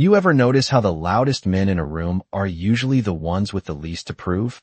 You ever notice how the loudest men in a room are usually the ones with the least to prove?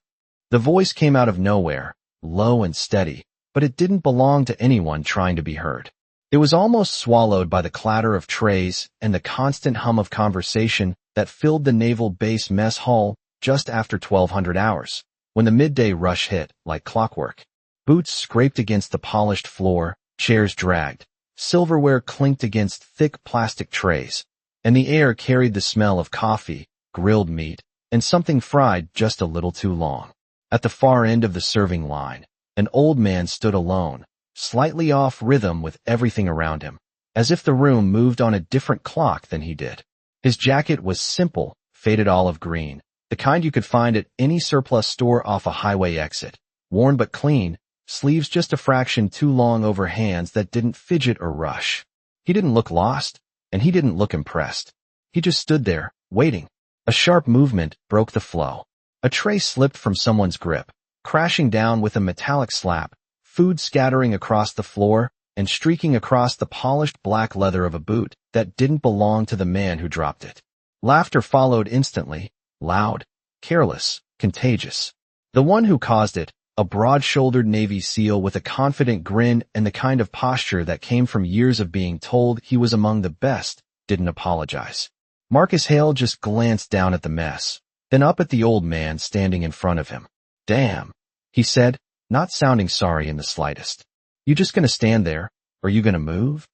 The voice came out of nowhere, low and steady, but it didn't belong to anyone trying to be heard. It was almost swallowed by the clatter of trays and the constant hum of conversation that filled the naval base mess hall just after 1200 hours, when the midday rush hit like clockwork. Boots scraped against the polished floor, chairs dragged, silverware clinked against thick plastic trays, and the air carried the smell of coffee, grilled meat, and something fried just a little too long. At the far end of the serving line, an old man stood alone, slightly off rhythm with everything around him, as if the room moved on a different clock than he did. His jacket was simple, faded olive green, the kind you could find at any surplus store off a highway exit, worn but clean, sleeves just a fraction too long over hands that didn't fidget or rush. He didn't look lost, and he didn't look impressed. He just stood there, waiting. A sharp movement broke the flow. A tray slipped from someone's grip, crashing down with a metallic slap, food scattering across the floor and streaking across the polished black leather of a boot that didn't belong to the man who dropped it. Laughter followed instantly, loud, careless, contagious. The one who caused it, a broad-shouldered Navy SEAL with a confident grin and the kind of posture that came from years of being told he was among the best, didn't apologize. Marcus Hale just glanced down at the mess, then up at the old man standing in front of him. "Damn," he said, not sounding sorry in the slightest. "You just gonna stand there, or you gonna move?"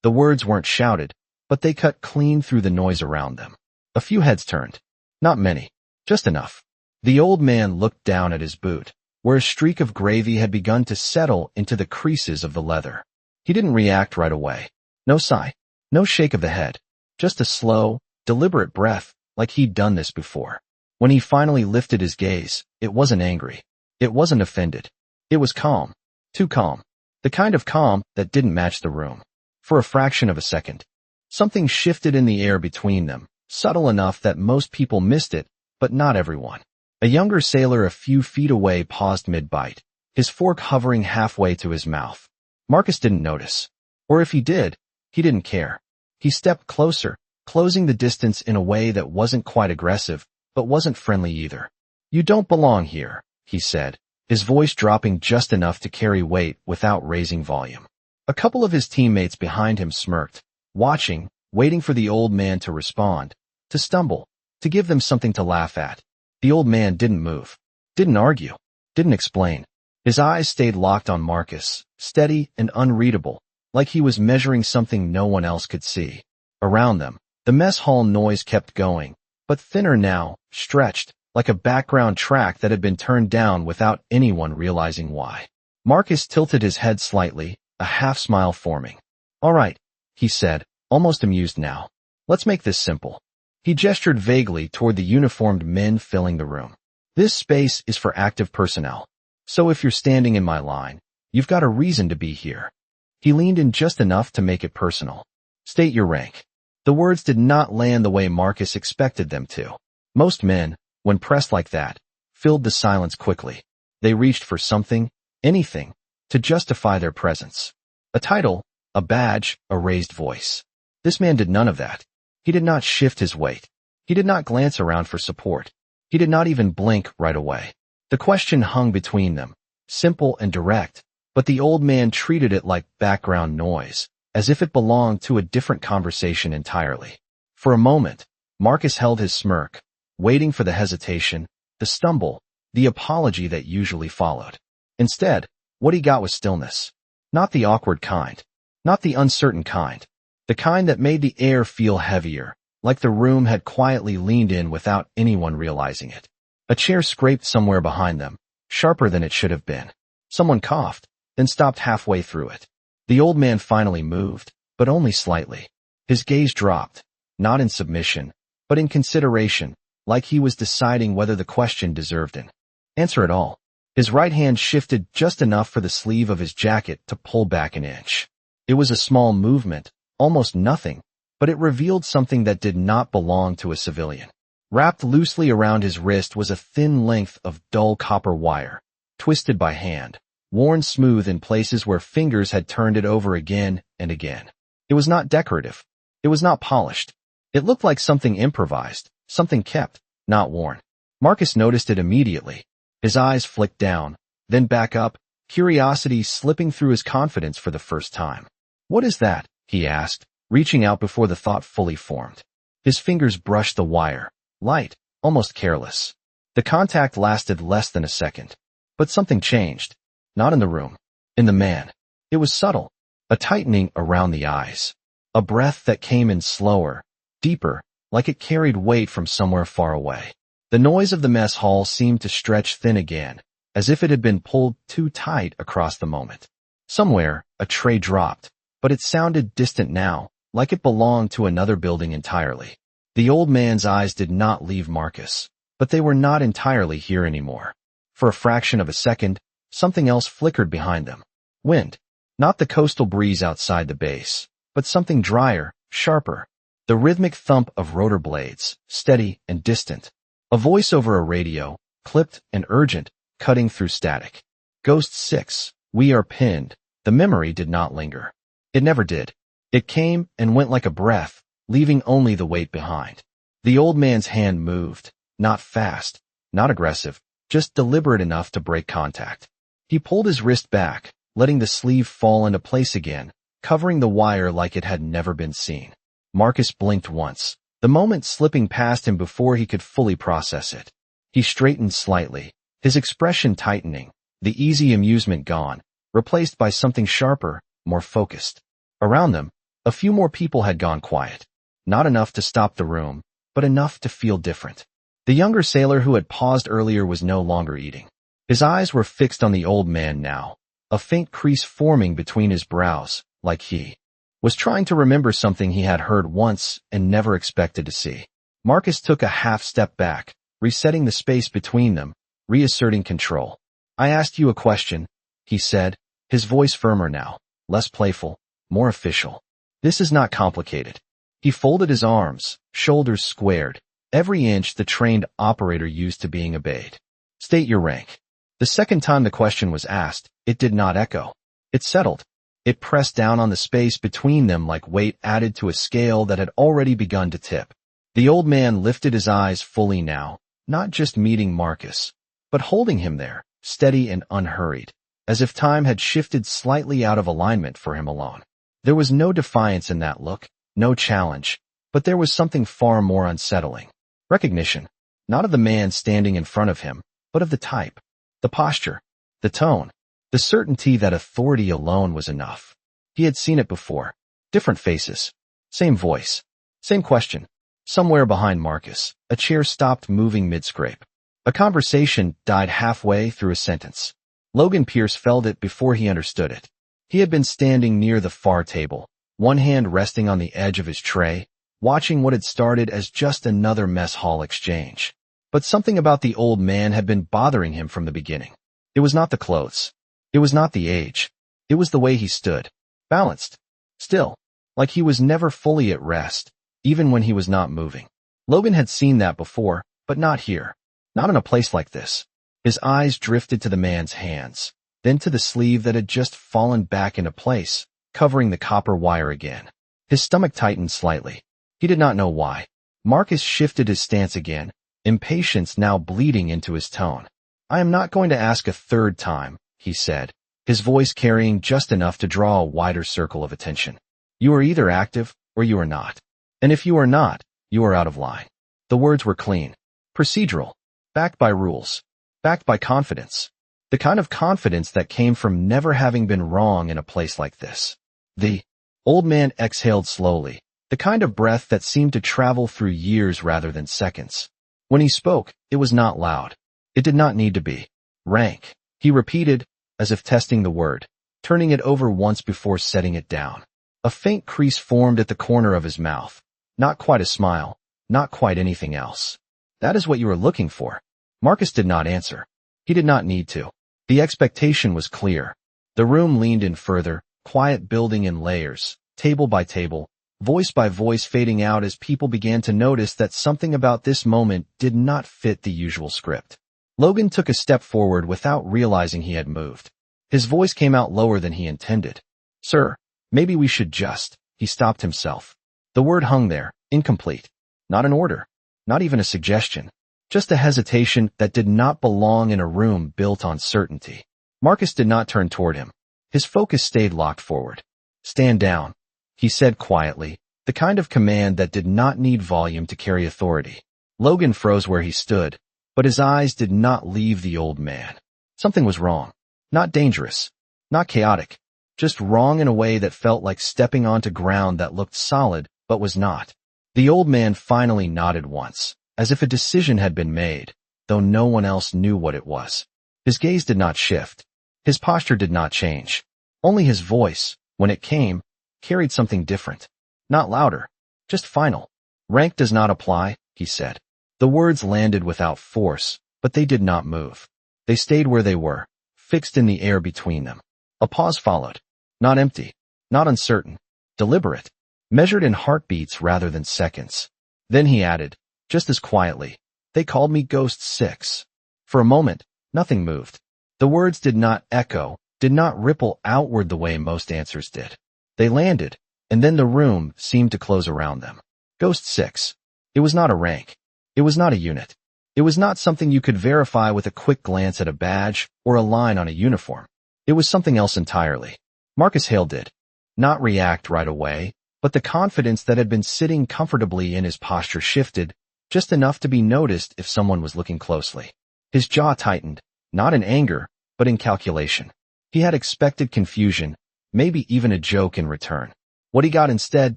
The words weren't shouted, but they cut clean through the noise around them. A few heads turned. Not many, just enough. The old man looked down at his boot, where a streak of gravy had begun to settle into the creases of the leather. He didn't react right away. No sigh, no shake of the head, just a slow, deliberate breath, like he'd done this before. When he finally lifted his gaze, it wasn't angry. It wasn't offended. It was calm. Too calm. The kind of calm that didn't match the room. For a fraction of a second, something shifted in the air between them, subtle enough that most people missed it, but not everyone. A younger sailor a few feet away paused mid-bite, his fork hovering halfway to his mouth. Marcus didn't notice. Or if he did, he didn't care. He stepped closer, closing the distance in a way that wasn't quite aggressive, but wasn't friendly either. "You don't belong here," he said, his voice dropping just enough to carry weight without raising volume. A couple of his teammates behind him smirked, watching, waiting for the old man to respond, to stumble, to give them something to laugh at. The old man didn't move, didn't argue, didn't explain. His eyes stayed locked on Marcus, steady and unreadable, like he was measuring something no one else could see. Around them, the mess hall noise kept going, but thinner now, stretched, like a background track that had been turned down without anyone realizing why. Marcus tilted his head slightly, a half-smile forming. "All right," he said, almost amused now. "Let's make this simple." He gestured vaguely toward the uniformed men filling the room. "This space is for active personnel. So if you're standing in my line, you've got a reason to be here." He leaned in just enough to make it personal. "State your rank." The words did not land the way Marcus expected them to. Most men, when pressed like that, filled the silence quickly. They reached for something, anything, to justify their presence. A title, a badge, a raised voice. This man did none of that. He did not shift his weight. He did not glance around for support. He did not even blink right away. The question hung between them, simple and direct, but the old man treated it like background noise, as if it belonged to a different conversation entirely. For a moment, Marcus held his smirk, waiting for the hesitation, the stumble, the apology that usually followed. Instead, what he got was stillness. Not the awkward kind. Not the uncertain kind. The kind that made the air feel heavier, like the room had quietly leaned in without anyone realizing it. A chair scraped somewhere behind them, sharper than it should have been. Someone coughed, then stopped halfway through it. The old man finally moved, but only slightly. His gaze dropped, not in submission, but in consideration, like he was deciding whether the question deserved an answer at all. His right hand shifted just enough for the sleeve of his jacket to pull back an inch. It was a small movement, almost nothing, but it revealed something that did not belong to a civilian. Wrapped loosely around his wrist was a thin length of dull copper wire, twisted by hand, worn smooth in places where fingers had turned it over again and again. It was not decorative. It was not polished. It looked like something improvised, something kept, not worn. Marcus noticed it immediately. His eyes flicked down, then back up, curiosity slipping through his confidence for the first time. "What is that?" he asked, reaching out before the thought fully formed. His fingers brushed the wire, light, almost careless. The contact lasted less than a second. But something changed. Not in the room. In the man. It was subtle. A tightening around the eyes. A breath that came in slower, deeper, like it carried weight from somewhere far away. The noise of the mess hall seemed to stretch thin again, as if it had been pulled too tight across the moment. Somewhere, a tray dropped, but it sounded distant now, like it belonged to another building entirely. The old man's eyes did not leave Marcus, but they were not entirely here anymore. For a fraction of a second, something else flickered behind them. Wind. Not the coastal breeze outside the base, but something drier, sharper. The rhythmic thump of rotor blades, steady and distant. A voice over a radio, clipped and urgent, cutting through static. Ghost 6, we are pinned. The memory did not linger. It never did. It came and went like a breath, leaving only the weight behind. The old man's hand moved, not fast, not aggressive, just deliberate enough to break contact. He pulled his wrist back, letting the sleeve fall into place again, covering the wire like it had never been seen. Marcus blinked once, the moment slipping past him before he could fully process it. He straightened slightly, his expression tightening, the easy amusement gone, replaced by something sharper, more focused. Around them, a few more people had gone quiet. Not enough to stop the room, but enough to feel different. The younger sailor who had paused earlier was no longer eating. His eyes were fixed on the old man now, a faint crease forming between his brows, like he was trying to remember something he had heard once and never expected to see. Marcus took a half step back, resetting the space between them, reasserting control. "I asked you a question," he said, his voice firmer now, less playful, more official. "This is not complicated." He folded his arms, shoulders squared, every inch the trained operator used to being obeyed. "State your rank." The second time the question was asked, it did not echo. It settled. It pressed down on the space between them like weight added to a scale that had already begun to tip. The old man lifted his eyes fully now, not just meeting Marcus, but holding him there, steady and unhurried, as if time had shifted slightly out of alignment for him alone. There was no defiance in that look, no challenge, but there was something far more unsettling. Recognition, not of the man standing in front of him, but of the type, the posture, the tone, the certainty that authority alone was enough. He had seen it before. Different faces. Same voice. Same question. Somewhere behind Marcus, a chair stopped moving mid-scrape. A conversation died halfway through a sentence. Logan Pierce felt it before he understood it. He had been standing near the far table, one hand resting on the edge of his tray, watching what had started as just another mess hall exchange. But something about the old man had been bothering him from the beginning. It was not the clothes. It was not the age. It was the way he stood. Balanced. Still. Like he was never fully at rest, even when he was not moving. Logan had seen that before, but not here. Not in a place like this. His eyes drifted to the man's hands, then to the sleeve that had just fallen back into place, covering the copper wire again. His stomach tightened slightly. He did not know why. Marcus shifted his stance again, impatience now bleeding into his tone. "I am not going to ask a third time," he said, his voice carrying just enough to draw a wider circle of attention. "You are either active, or you are not. And if you are not, you are out of line." The words were clean. Procedural. Backed by rules. Backed by confidence. The kind of confidence that came from never having been wrong in a place like this. The old man exhaled slowly, the kind of breath that seemed to travel through years rather than seconds. When he spoke, it was not loud. It did not need to be. "Rank," he repeated, as if testing the word, turning it over once before setting it down. A faint crease formed at the corner of his mouth. Not quite a smile, not quite anything else. "That is what you are looking for." Marcus did not answer. He did not need to. The expectation was clear. The room leaned in further, quiet building in layers, table by table, voice by voice fading out as people began to notice that something about this moment did not fit the usual script. Logan took a step forward without realizing he had moved. His voice came out lower than he intended. "Sir, maybe we should just..." He stopped himself. The word hung there, Incomplete. Not an order. Not even a suggestion. Just a hesitation that did not belong in a room built on certainty. Marcus did not turn toward him. His focus stayed locked forward. Stand down, he said quietly, the kind of command that did not need volume to carry authority. Logan froze where he stood, but his eyes did not leave the old man. Something was wrong. Not dangerous. Not chaotic. Just wrong in a way that felt like stepping onto ground that looked solid, but was not. The old man finally nodded once, as if a decision had been made, though no one else knew what it was. His gaze did not shift. His posture did not change. Only his voice, when it came, carried something different. Not louder, just final. Rank does not apply, he said. The words landed without force, but they did not move. They stayed where they were, fixed in the air between them. A pause followed. Not empty, not uncertain, deliberate, measured in heartbeats rather than seconds. Then he added, just as quietly, they called me Ghost 6. For a moment, nothing moved. The words did not echo, did not ripple outward the way most answers did. They landed, and then the room seemed to close around them. Ghost 6. It was not a rank. It was not a unit. It was not something you could verify with a quick glance at a badge or a line on a uniform. It was something else entirely. Marcus Hale did not react right away, but the confidence that had been sitting comfortably in his posture shifted, just enough to be noticed if someone was looking closely. His jaw tightened, not in anger, but in calculation. He had expected confusion, maybe even a joke in return. What he got instead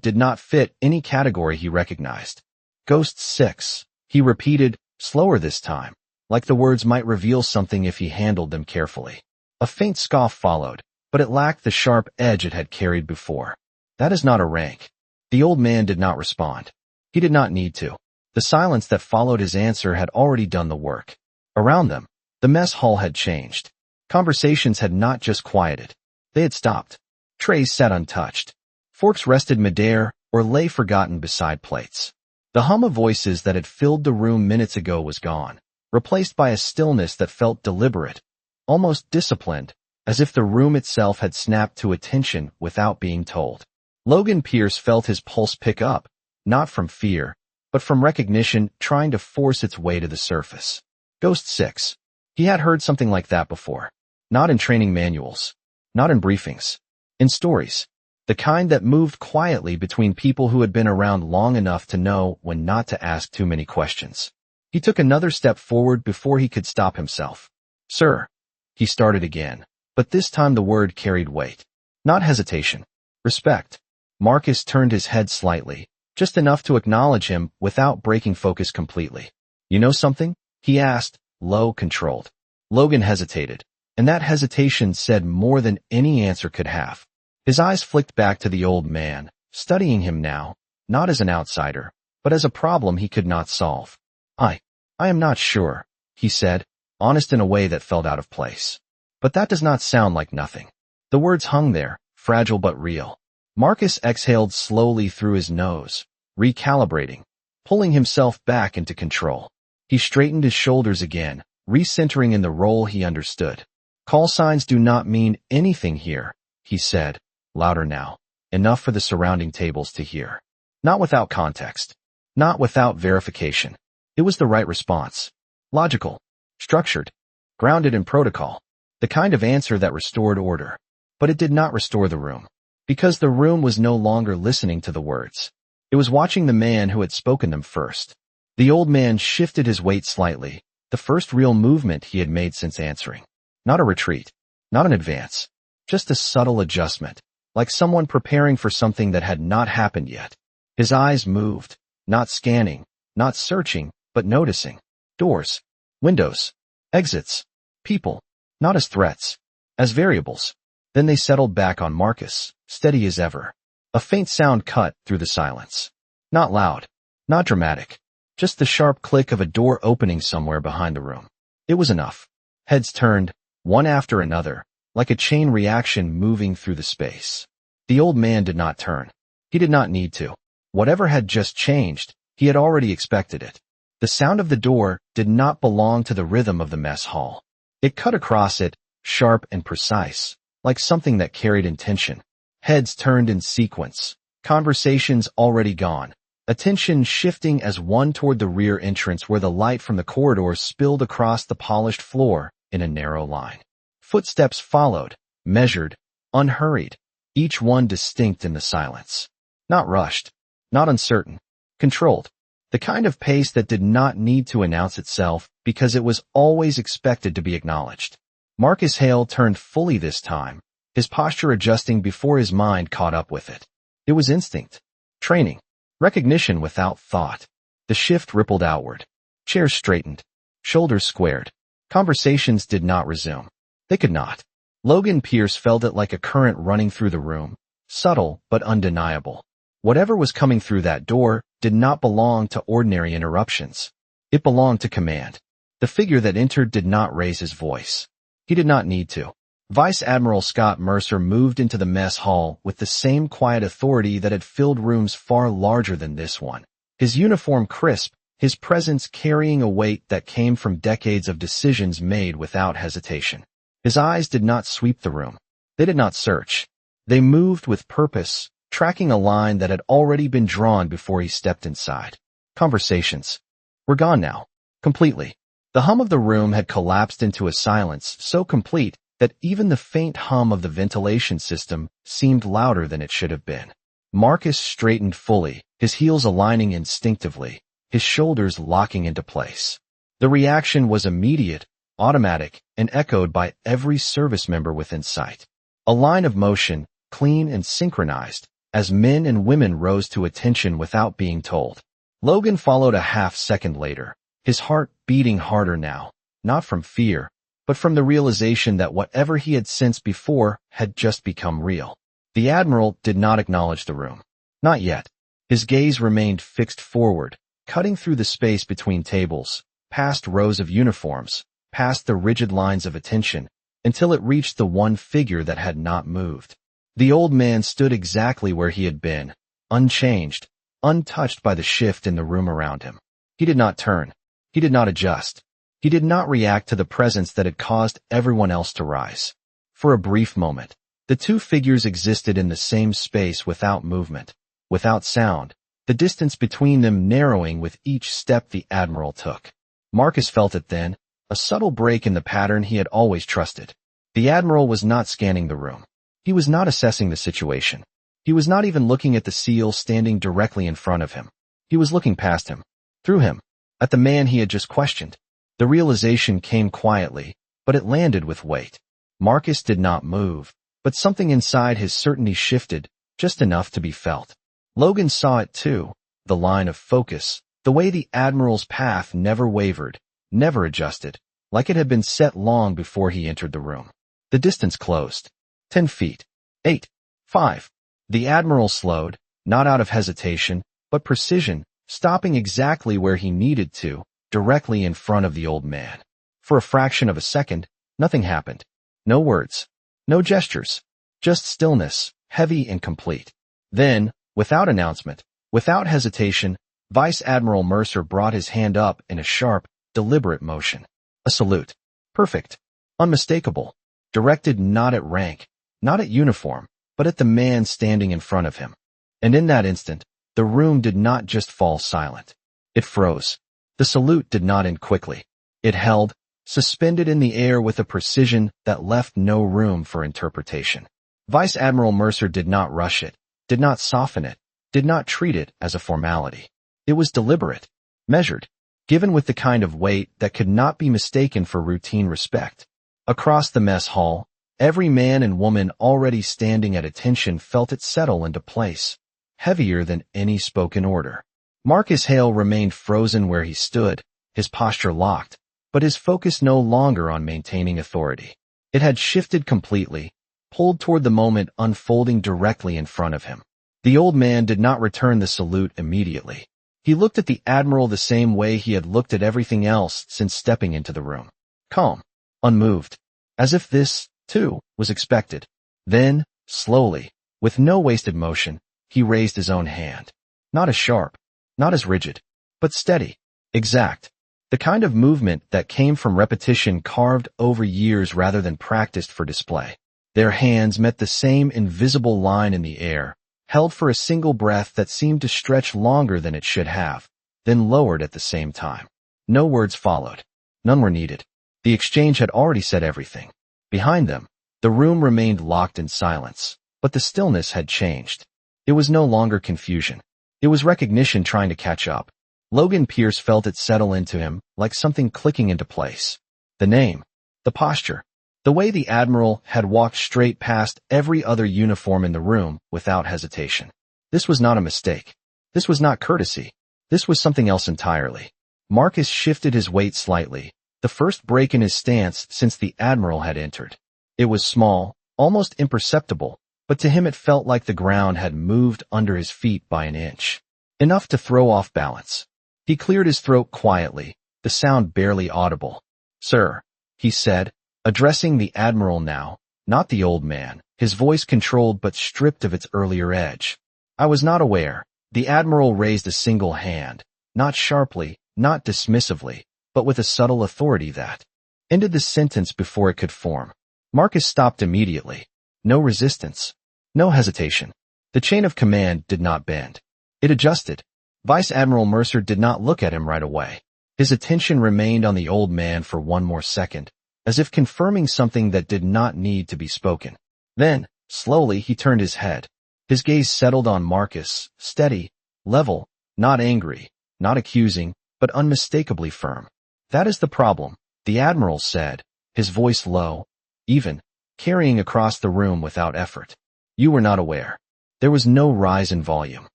did not fit any category he recognized. Ghost 6, he repeated, slower this time, like the words might reveal something if he handled them carefully. A faint scoff followed, but it lacked the sharp edge it had carried before. That is not a rank. The old man did not respond. He did not need to. The silence that followed his answer had already done the work. Around them, the mess hall had changed. Conversations had not just quieted. They had stopped. Trays sat untouched. Forks rested midair or lay forgotten beside plates. The hum of voices that had filled the room minutes ago was gone, replaced by a stillness that felt deliberate, almost disciplined, as if the room itself had snapped to attention without being told. Logan Pierce felt his pulse pick up, not from fear, but from recognition trying to force its way to the surface. Ghost 6. He had heard something like that before. Not in training manuals. Not in briefings. In stories. The kind that moved quietly between people who had been around long enough to know when not to ask too many questions. He took another step forward before he could stop himself. Sir. He started again, but this time the word carried weight. Not hesitation. Respect. Marcus turned his head slightly, just enough to acknowledge him without breaking focus completely. You know something? He asked, low, controlled. Logan hesitated, and that hesitation said more than any answer could have. His eyes flicked back to the old man, studying him now, not as an outsider, but as a problem he could not solve. I am not sure, he said, honest in a way that felt out of place. But that does not sound like nothing. The words hung there, fragile but real. Marcus exhaled slowly through his nose, recalibrating, pulling himself back into control. He straightened his shoulders again, recentering in the role he understood. Call signs do not mean anything here, he said, louder now, enough for the surrounding tables to hear. Not without context. Not without verification. It was the right response. Logical. Structured. Grounded in protocol. The kind of answer that restored order. But it did not restore the room. Because the room was no longer listening to the words. It was watching the man who had spoken them first. The old man shifted his weight slightly, the first real movement he had made since answering. Not a retreat. Not an advance. Just a subtle adjustment, like someone preparing for something that had not happened yet. His eyes moved, not scanning, not searching, but noticing. Doors, windows, exits, people, not as threats, as variables. Then they settled back on Marcus, steady as ever. A faint sound cut through the silence. Not loud, not dramatic, just the sharp click of a door opening somewhere behind the room. It was enough. Heads turned, one after another, like a chain reaction moving through the space. The old man did not turn. He did not need to. Whatever had just changed, he had already expected it. The sound of the door did not belong to the rhythm of the mess hall. It cut across it, sharp and precise, like something that carried intention. Heads turned in sequence. Conversations already gone. attention shifting as one toward the rear entrance where the light from the corridor spilled across the polished floor in a narrow line. Footsteps followed, measured, unhurried, each one distinct in the silence. Not rushed, not uncertain, controlled. The kind of pace that did not need to announce itself because it was always expected to be acknowledged. Marcus Hale turned fully this time, his posture adjusting before his mind caught up with it. It was instinct, training, recognition without thought. The shift rippled outward. Chairs straightened, shoulders squared. Conversations did not resume. They could not. Logan Pierce felt it like a current running through the room, subtle but undeniable. Whatever was coming through that door did not belong to ordinary interruptions. It belonged to command. The figure that entered did not raise his voice. He did not need to. Vice Admiral Scott Mercer moved into the mess hall with the same quiet authority that had filled rooms far larger than this one. His uniform crisp, his presence carrying a weight that came from decades of decisions made without hesitation. His eyes did not sweep the room. They did not search. They moved with purpose, tracking a line that had already been drawn before he stepped inside. Conversations were gone now, completely. The hum of the room had collapsed into a silence so complete that even the faint hum of the ventilation system seemed louder than it should have been. Marcus straightened fully, his heels aligning instinctively, his shoulders locking into place. The reaction was immediate, automatic, and echoed by every service member within sight. A line of motion, clean and synchronized, as men and women rose to attention without being told. Logan followed a half-second later, his heart beating harder now, not from fear, but from the realization that whatever he had sensed before had just become real. The Admiral did not acknowledge the room. Not yet. His gaze remained fixed forward, cutting through the space between tables, past rows of uniforms, past the rigid lines of attention, until it reached the one figure that had not moved. The old man stood exactly where he had been, unchanged, untouched by the shift in the room around him. He did not turn. He did not adjust. He did not react to the presence that had caused everyone else to rise. For a brief moment, the two figures existed in the same space without movement, without sound, the distance between them narrowing with each step the Admiral took. Marcus felt it then, a subtle break in the pattern he had always trusted. The Admiral was not scanning the room. He was not assessing the situation. He was not even looking at the seal standing directly in front of him. He was looking past him, through him, at the man he had just questioned. The realization came quietly, but it landed with weight. Marcus did not move, but something inside his certainty shifted, just enough to be felt. Logan saw it too, the line of focus, the way the Admiral's path never wavered, never adjusted, like it had been set long before he entered the room. The distance closed. 10 feet. 8. 5. The Admiral slowed, not out of hesitation, but precision, stopping exactly where he needed to, directly in front of the old man. For a fraction of a second, nothing happened. No words. No gestures. Just stillness, heavy and complete. Then, without announcement, without hesitation, Vice Admiral Mercer brought his hand up in a sharp, deliberate motion. A salute. Perfect. Unmistakable. Directed not at rank, not at uniform, but at the man standing in front of him. And in that instant, the room did not just fall silent. It froze. The salute did not end quickly. It held, suspended in the air with a precision that left no room for interpretation. Vice Admiral Mercer did not rush it, did not soften it, did not treat it as a formality. It was deliberate, measured, given with the kind of weight that could not be mistaken for routine respect. Across the mess hall, every man and woman already standing at attention felt it settle into place, heavier than any spoken order. Marcus Hale remained frozen where he stood, his posture locked, but his focus no longer on maintaining authority. It had shifted completely, pulled toward the moment unfolding directly in front of him. The old man did not return the salute immediately. He looked at the Admiral the same way he had looked at everything else since stepping into the room. Calm, unmoved, as if this, too, was expected. Then, slowly, with no wasted motion, he raised his own hand. Not as sharp, not as rigid, but steady, exact. The kind of movement that came from repetition carved over years rather than practiced for display. Their hands met the same invisible line in the air, held for a single breath that seemed to stretch longer than it should have, then lowered at the same time. No words followed. None were needed. The exchange had already said everything. Behind them, the room remained locked in silence, but the stillness had changed. It was no longer confusion. It was recognition trying to catch up. Logan Pierce felt it settle into him, like something clicking into place. The name, the posture, the way the admiral had walked straight past every other uniform in the room without hesitation. This was not a mistake. This was not courtesy. This was something else entirely. Marcus shifted his weight slightly, the first break in his stance since the admiral had entered. It was small, almost imperceptible, but to him it felt like the ground had moved under his feet by an inch. Enough to throw off balance. He cleared his throat quietly, the sound barely audible. "Sir," he said, addressing the admiral now, not the old man, his voice controlled but stripped of its earlier edge. "I was not aware." The admiral raised a single hand, not sharply, not dismissively, but with a subtle authority that ended the sentence before it could form. Marcus stopped immediately. No resistance. No hesitation. The chain of command did not bend. It adjusted. Vice Admiral Mercer did not look at him right away. His attention remained on the old man for one more second, as if confirming something that did not need to be spoken. Then, slowly, he turned his head. His gaze settled on Marcus, steady, level, not angry, not accusing, but unmistakably firm. "That is the problem," the admiral said, his voice low, even, carrying across the room without effort. "You were not aware." There was no rise in volume,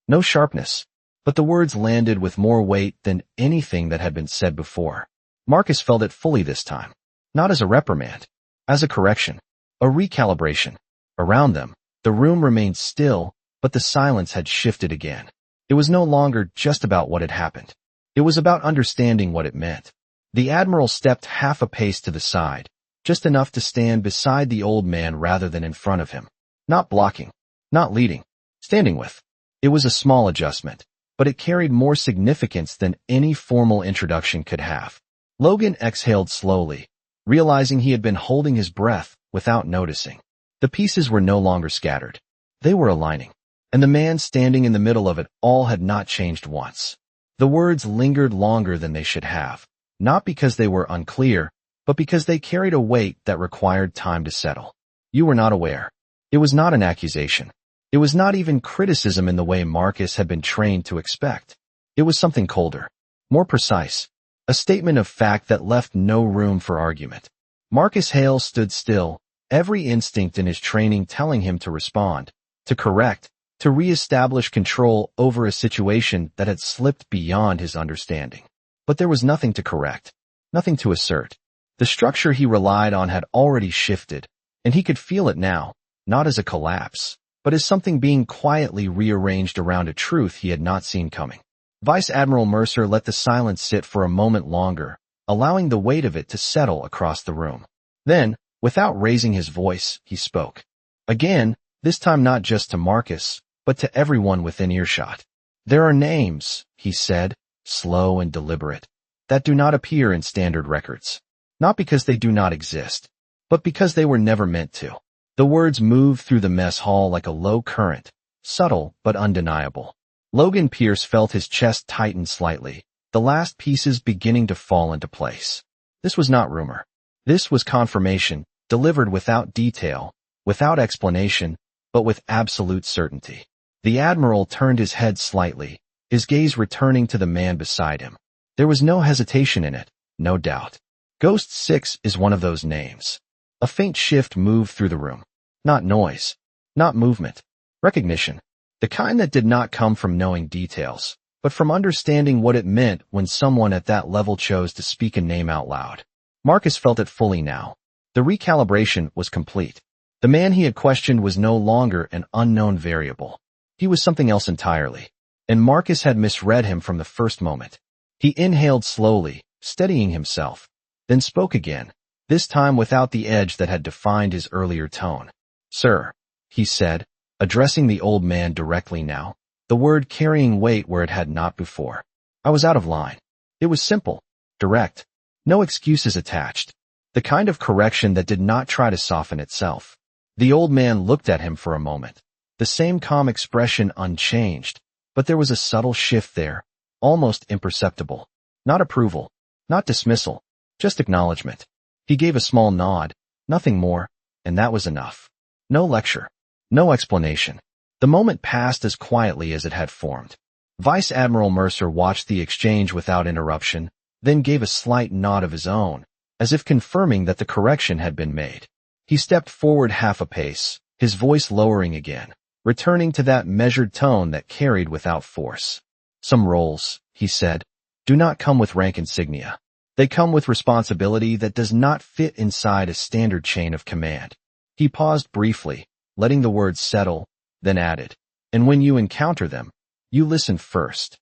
no sharpness, but the words landed with more weight than anything that had been said before. Marcus felt it fully this time, not as a reprimand, as a correction, a recalibration. Around them, the room remained still, but the silence had shifted again. It was no longer just about what had happened. It was about understanding what it meant. The admiral stepped half a pace to the side, just enough to stand beside the old man rather than in front of him. Not blocking, not leading, standing with. It was a small adjustment, but it carried more significance than any formal introduction could have. Logan exhaled slowly, realizing he had been holding his breath without noticing. The pieces were no longer scattered. They were aligning, and the man standing in the middle of it all had not changed once. The words lingered longer than they should have, not because they were unclear, but because they carried a weight that required time to settle. "You were not aware." It was not an accusation. It was not even criticism in the way Marcus had been trained to expect. It was something colder, more precise, a statement of fact that left no room for argument. Marcus Hale stood still, every instinct in his training telling him to respond, to correct, to re-establish control over a situation that had slipped beyond his understanding. But there was nothing to correct, nothing to assert. The structure he relied on had already shifted, and he could feel it now, not as a collapse, but as something being quietly rearranged around a truth he had not seen coming. Vice Admiral Mercer let the silence sit for a moment longer, allowing the weight of it to settle across the room. Then, without raising his voice, he spoke. Again, this time not just to Marcus, but to everyone within earshot. "There are names," he said, slow and deliberate, "that do not appear in standard records. Not because they do not exist, but because they were never meant to." The words moved through the mess hall like a low current, subtle but undeniable. Logan Pierce felt his chest tighten slightly, the last pieces beginning to fall into place. This was not rumor. This was confirmation, delivered without detail, without explanation, but with absolute certainty. The admiral turned his head slightly, his gaze returning to the man beside him. There was no hesitation in it, no doubt. Ghost 6 is one of those names. A faint shift moved through the room. Not noise. Not movement. Recognition. The kind that did not come from knowing details, but from understanding what it meant when someone at that level chose to speak a name out loud. Marcus felt it fully now. The recalibration was complete. The man he had questioned was no longer an unknown variable. He was something else entirely, and Marcus had misread him from the first moment. He inhaled slowly, steadying himself, then spoke again, this time without the edge that had defined his earlier tone. "Sir," he said, addressing the old man directly now, the word carrying weight where it had not before. "I was out of line." It was simple, direct, no excuses attached, the kind of correction that did not try to soften itself. The old man looked at him for a moment, The same calm expression unchanged, but there was a subtle shift there, almost imperceptible. Not approval, not dismissal, just acknowledgement. He gave a small nod, nothing more, and that was enough. No lecture, no explanation. The moment passed as quietly as it had formed. Vice Admiral Mercer watched the exchange without interruption, then gave a slight nod of his own, as if confirming that the correction had been made. He stepped forward half a pace, his voice lowering again, returning to that measured tone that carried without force. Some roles, he said, do not come with rank insignia. They come with responsibility that does not fit inside a standard chain of command. He paused briefly, letting the words settle, then added, and when you encounter them, you listen first.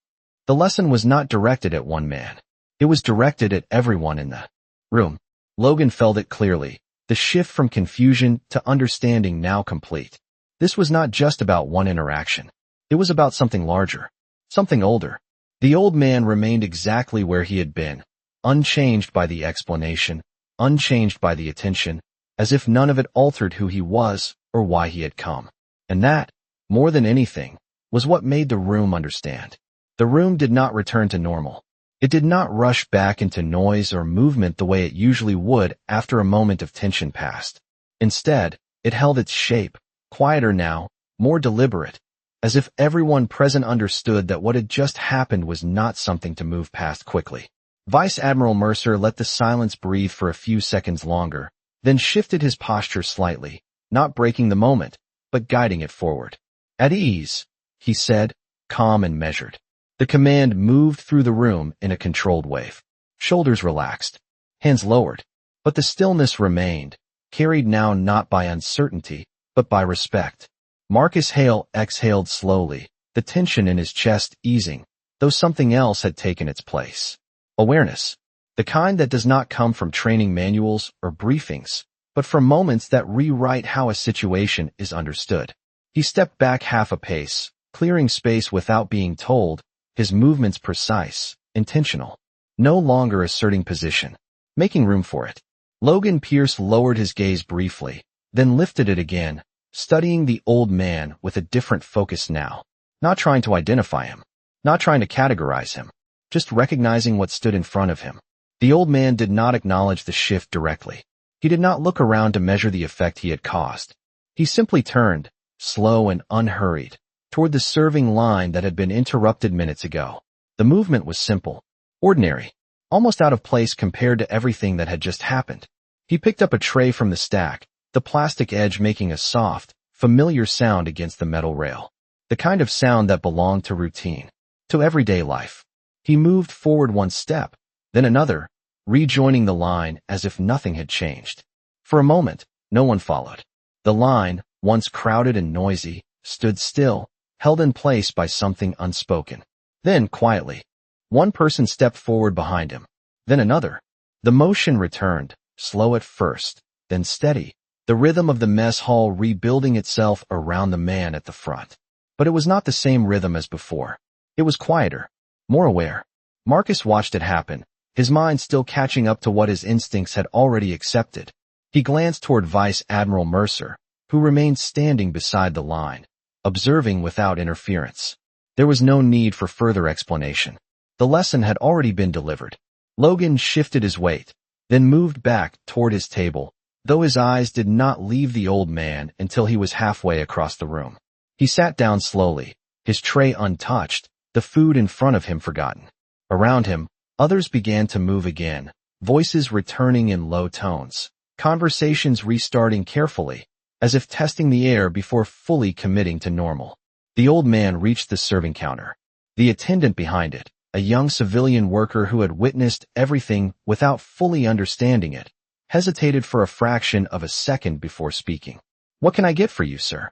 The lesson was not directed at one man. It was directed at everyone in the room. Logan felt it clearly, the shift from confusion to understanding now complete. This was not just about one interaction. It was about something larger, something older. The old man remained exactly where he had been, unchanged by the explanation, unchanged by the attention, as if none of it altered who he was or why he had come. And that, more than anything, was what made the room understand. The room did not return to normal. It did not rush back into noise or movement the way it usually would after a moment of tension passed. Instead, it held its shape, quieter now, more deliberate, as if everyone present understood that what had just happened was not something to move past quickly. Vice Admiral Mercer let the silence breathe for a few seconds longer, then shifted his posture slightly, not breaking the moment, but guiding it forward. At ease, he said, calm and measured. The command moved through the room in a controlled wave. Shoulders relaxed, hands lowered, but the stillness remained, carried now not by uncertainty, but by respect. Marcus Hale exhaled slowly, the tension in his chest easing, though something else had taken its place. Awareness. The kind that does not come from training manuals or briefings, but from moments that rewrite how a situation is understood. He stepped back half a pace, clearing space without being told, his movements precise, intentional. No longer asserting position, making room for it. Logan Pierce lowered his gaze briefly, then lifted it again, studying the old man with a different focus now. Not trying to identify him, not trying to categorize him, just recognizing what stood in front of him. The old man did not acknowledge the shift directly. He did not look around to measure the effect he had caused. He simply turned, slow and unhurried, toward the serving line that had been interrupted minutes ago. The movement was simple, ordinary, almost out of place compared to everything that had just happened. He picked up a tray from the stack, the plastic edge making a soft, familiar sound against the metal rail. The kind of sound that belonged to routine, to everyday life. He moved forward one step, then another, rejoining the line as if nothing had changed. For a moment, no one followed. The line, once crowded and noisy, stood still, held in place by something unspoken. Then, quietly, one person stepped forward behind him. Then another. The motion returned, slow at first, then steady, the rhythm of the mess hall rebuilding itself around the man at the front. But it was not the same rhythm as before. It was quieter, more aware. Marcus watched it happen, his mind still catching up to what his instincts had already accepted. He glanced toward Vice Admiral Mercer, who remained standing beside the line, observing without interference. There was no need for further explanation. The lesson had already been delivered. Logan shifted his weight, then moved back toward his table, though his eyes did not leave the old man until he was halfway across the room. He sat down slowly, his tray untouched, the food in front of him forgotten. Around him, others began to move again, voices returning in low tones, conversations restarting carefully, as if testing the air before fully committing to normal. The old man reached the serving counter. The attendant behind it, a young civilian worker who had witnessed everything without fully understanding it, hesitated for a fraction of a second before speaking. "What can I get for you, sir?"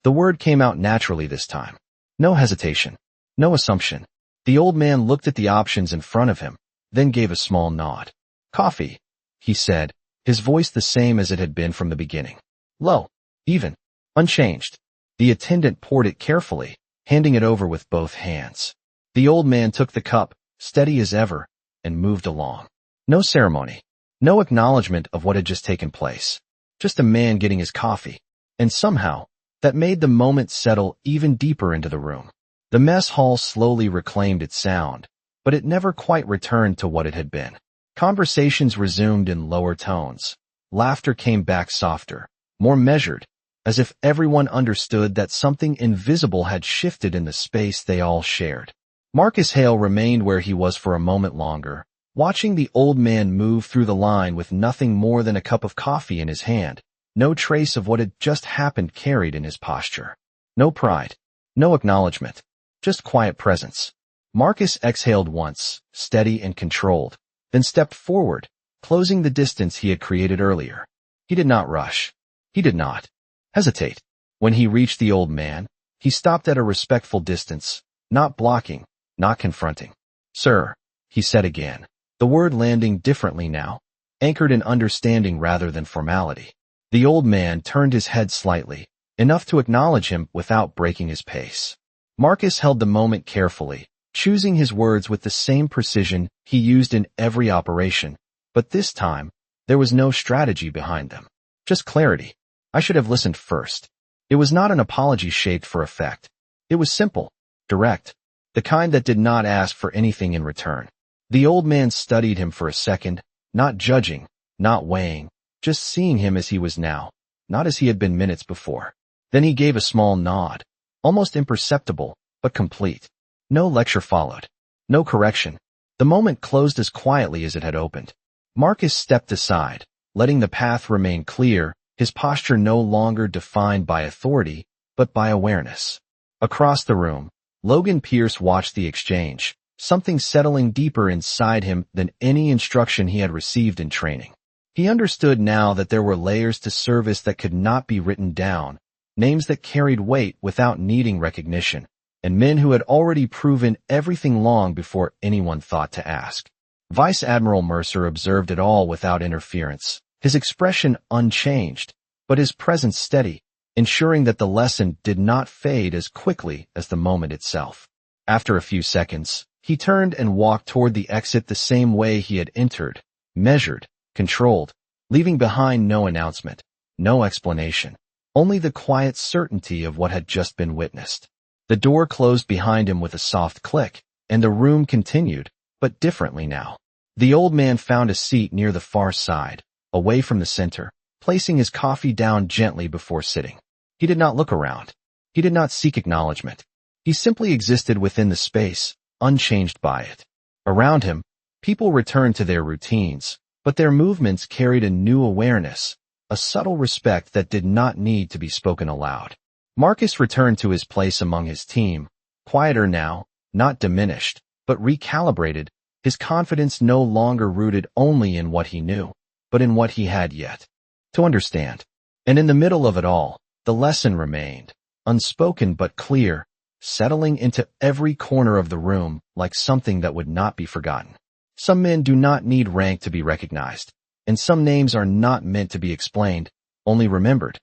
The word came out naturally this time. No hesitation, no assumption. The old man looked at the options in front of him, then gave a small nod. "Coffee," he said, his voice the same as it had been from the beginning. Low, even, unchanged. The attendant poured it carefully, handing it over with both hands. The old man took the cup, steady as ever, and moved along. No ceremony, no acknowledgement of what had just taken place. Just a man getting his coffee. And somehow, that made the moment settle even deeper into the room. The mess hall slowly reclaimed its sound, but it never quite returned to what it had been. Conversations resumed in lower tones. Laughter came back softer, more measured, as if everyone understood that something invisible had shifted in the space they all shared. Marcus Hale remained where he was for a moment longer, watching the old man move through the line with nothing more than a cup of coffee in his hand, no trace of what had just happened carried in his posture. No pride, no acknowledgement, just quiet presence. Marcus exhaled once, steady and controlled, then stepped forward, closing the distance he had created earlier. He did not rush. He did not hesitate. When he reached the old man, he stopped at a respectful distance, not blocking, not confronting. "Sir," he said again, the word landing differently now, anchored in understanding rather than formality. The old man turned his head slightly, enough to acknowledge him without breaking his pace. Marcus held the moment carefully, choosing his words with the same precision he used in every operation, but this time, there was no strategy behind them. Just clarity. I should have listened first. It was not an apology shaped for effect. It was simple, direct, the kind that did not ask for anything in return. The old man studied him for a second, not judging, not weighing, just seeing him as he was now, not as he had been minutes before. Then he gave a small nod, almost imperceptible, but complete. No lecture followed. No correction. The moment closed as quietly as it had opened. Marcus stepped aside, letting the path remain clear, his posture no longer defined by authority, but by awareness. Across the room, Logan Pierce watched the exchange, something settling deeper inside him than any instruction he had received in training. He understood now that there were layers to service that could not be written down, names that carried weight without needing recognition, and men who had already proven everything long before anyone thought to ask. Vice Admiral Mercer observed it all without interference, his expression unchanged, but his presence steady, ensuring that the lesson did not fade as quickly as the moment itself. After a few seconds, he turned and walked toward the exit the same way he had entered, measured, controlled, leaving behind no announcement, no explanation, only the quiet certainty of what had just been witnessed. The door closed behind him with a soft click, and the room continued, but differently now. The old man found a seat near the far side, away from the center, placing his coffee down gently before sitting. He did not look around. He did not seek acknowledgement. He simply existed within the space, unchanged by it. Around him, people returned to their routines, but their movements carried a new awareness, a subtle respect that did not need to be spoken aloud. Marcus returned to his place among his team, quieter now, not diminished, but recalibrated, his confidence no longer rooted only in what he knew, but in what he had yet to understand. And in the middle of it all, the lesson remained, unspoken but clear, settling into every corner of the room like something that would not be forgotten. Some men do not need rank to be recognized, and some names are not meant to be explained, only remembered.